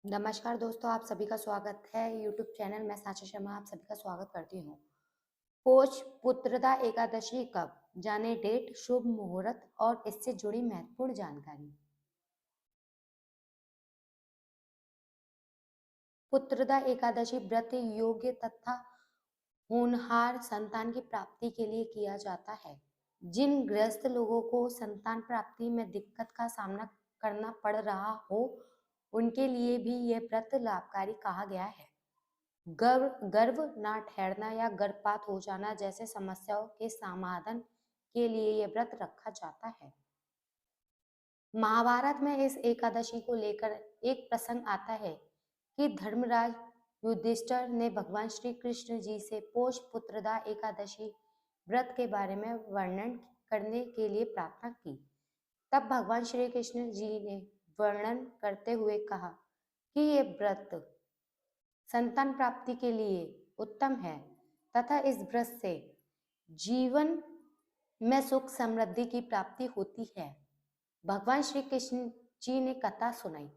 नमस्कार दोस्तों, आप सभी का स्वागत है यूट्यूब चैनल में। साक्षी शर्मा आप सभी का स्वागत करती हूँ। पोष पुत्रदा एकादशी कब, जाने डेट, शुभ मुहूर्त और इससे जुड़ी महत्वपूर्ण जानकारी। पुत्रदा एकादशी व्रत योग्य तथा होनहार संतान की प्राप्ति के लिए किया जाता है। जिन गृहस्थ लोगों को संतान प्राप्ति में दिक्कत का सामना करना पड़ रहा हो, उनके लिए भी यह व्रत लाभकारी कहा गया है। गर्भ ना ठहरना या गर्भपात हो जाना जैसे समस्याओं के समाधान के लिए यह व्रत रखा जाता है। महाभारत में इस एकादशी को लेकर एक प्रसंग आता है कि धर्मराज युधिष्ठिर ने भगवान श्री कृष्ण जी से पोष पुत्रदा एकादशी व्रत के बारे में वर्णन करने के लिए प्रार्थना की। तब भगवान श्री कृष्ण जी ने वर्णन करते हुए कहा कि ये व्रत संतान प्राप्ति के लिए उत्तम है तथा इस व्रत से जीवन में सुख समृद्धि की प्राप्ति होती है। भगवान श्री कृष्ण जी ने कथा सुनाई।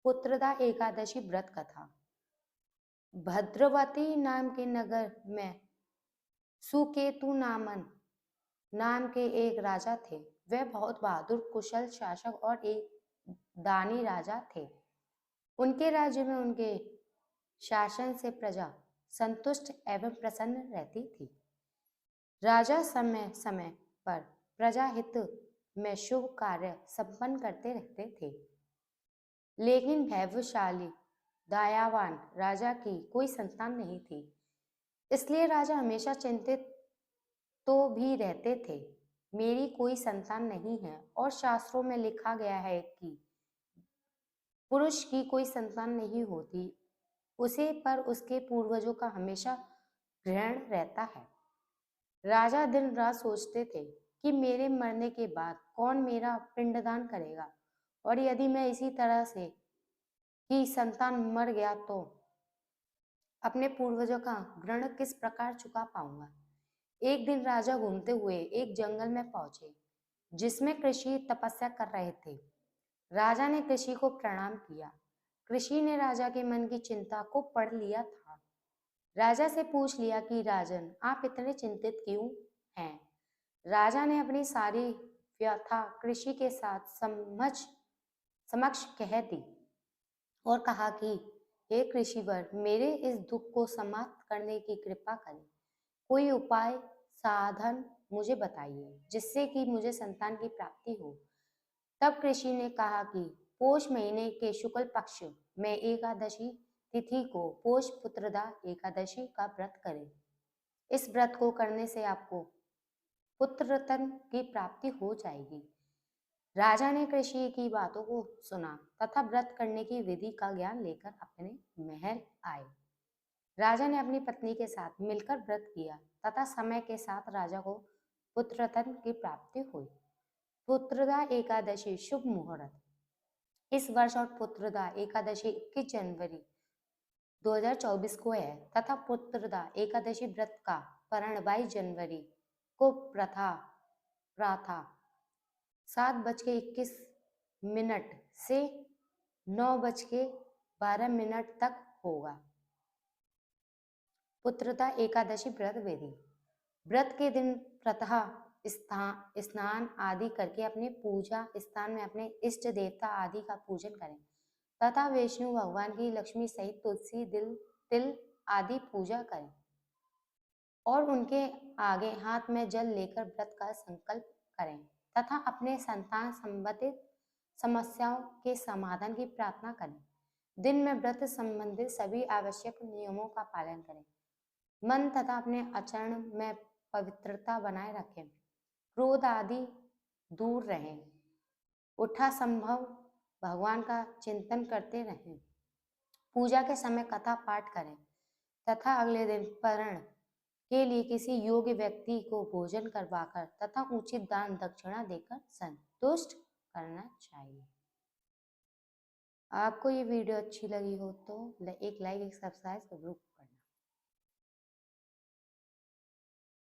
पुत्रदा एकादशी व्रत कथा। भद्रवती नाम के नगर में सुकेतु नाम के एक राजा थे। वे बहुत बहादुर कुशल शासक और एक दानी राजा थे। उनके राज्य में उनके शासन से प्रजा संतुष्ट एवं प्रसन्न रहती थी। राजा समय समय पर प्रजा हित में शुभ कार्य संपन्न करते रहते थे। लेकिन वैभवशाली दयावान राजा की कोई संतान नहीं थी। इसलिए राजा हमेशा चिंतित तो भी रहते थे, मेरी कोई संतान नहीं है और शास्त्रों में लिखा गया है कि पुरुष की कोई संतान नहीं होती, उसे पर उसके पूर्वजों का हमेशा ग्रहण रहता है। राजा दिन रात सोचते थे कि मेरे मरने के बाद कौन मेरा पिंडदान करेगा, और यदि मैं इसी तरह से ही संतान मर गया तो अपने पूर्वजों का ऋण किस प्रकार चुका पाऊंगा। एक दिन राजा घूमते हुए एक जंगल में पहुंचे जिसमें ऋषि तपस्या कर रहे थे। राजा ने ऋषि को प्रणाम किया। ऋषि ने राजा के मन की चिंता को पढ़ लिया था। राजा से पूछ लिया कि राजन, आप इतने चिंतित क्यों हैं। राजा ने अपनी सारी व्यथा ऋषि के साथ समक्ष कह दी और कहा कि हे ऋषिवर, मेरे इस दुख को समाप्त करने की कृपा करें। कोई उपाय साधन मुझे बताइए जिससे कि मुझे संतान की प्राप्ति हो। तब ऋषि ने कहा कि पोष महीने के शुक्ल पक्ष में एकादशी तिथि को पोष पुत्रदा एकादशी का व्रत करें। इस व्रत को करने से आपको पुत्र रत्न की प्राप्ति हो जाएगी। राजा ने ऋषि की बातों को सुना तथा व्रत करने की विधि का ज्ञान लेकर अपने महल आए। राजा ने अपनी पत्नी के साथ मिलकर व्रत किया तथा समय के साथ राजा को पुत्र रत्न की प्राप्ति हुई। पुत्रदा एकादशी शुभ मुहूर्त। इस वर्ष और पुत्रदा एकादशी 21 जनवरी 2024 को है तथा पुत्रदा एकादशी व्रत का पारण 22 जनवरी को प्रातः 7:21 से 9:12 तक होगा। पुत्रदा एकादशी व्रत विधि। व्रत के दिन प्रातः स्नान आदि करके अपने पूजा स्थान में अपने इष्ट देवता आदि का पूजन करें तथा विष्णु भगवान की लक्ष्मी सहित तुलसी तिल आदि पूजा करें और उनके आगे हाथ में जल लेकर व्रत का संकल्प करें तथा अपने संतान संबंधित समस्याओं के समाधान की प्रार्थना करें। दिन में व्रत संबंधित सभी आवश्यक नियमों का पालन करें। मन तथा अपने आचरण में पवित्रता बनाए रखें। क्रोध आदि दूर रहें। उठा संभव भगवान का चिंतन करते रहें। पूजा के समय कथा पाठ करें तथा अगले दिन पारण के लिए किसी योग्य व्यक्ति को भोजन करवाकर तथा उचित दान दक्षिणा देकर संतुष्ट करना चाहिए। आपको ये वीडियो अच्छी लगी हो तो एक लाइक, एक सब्सक्राइब जरूर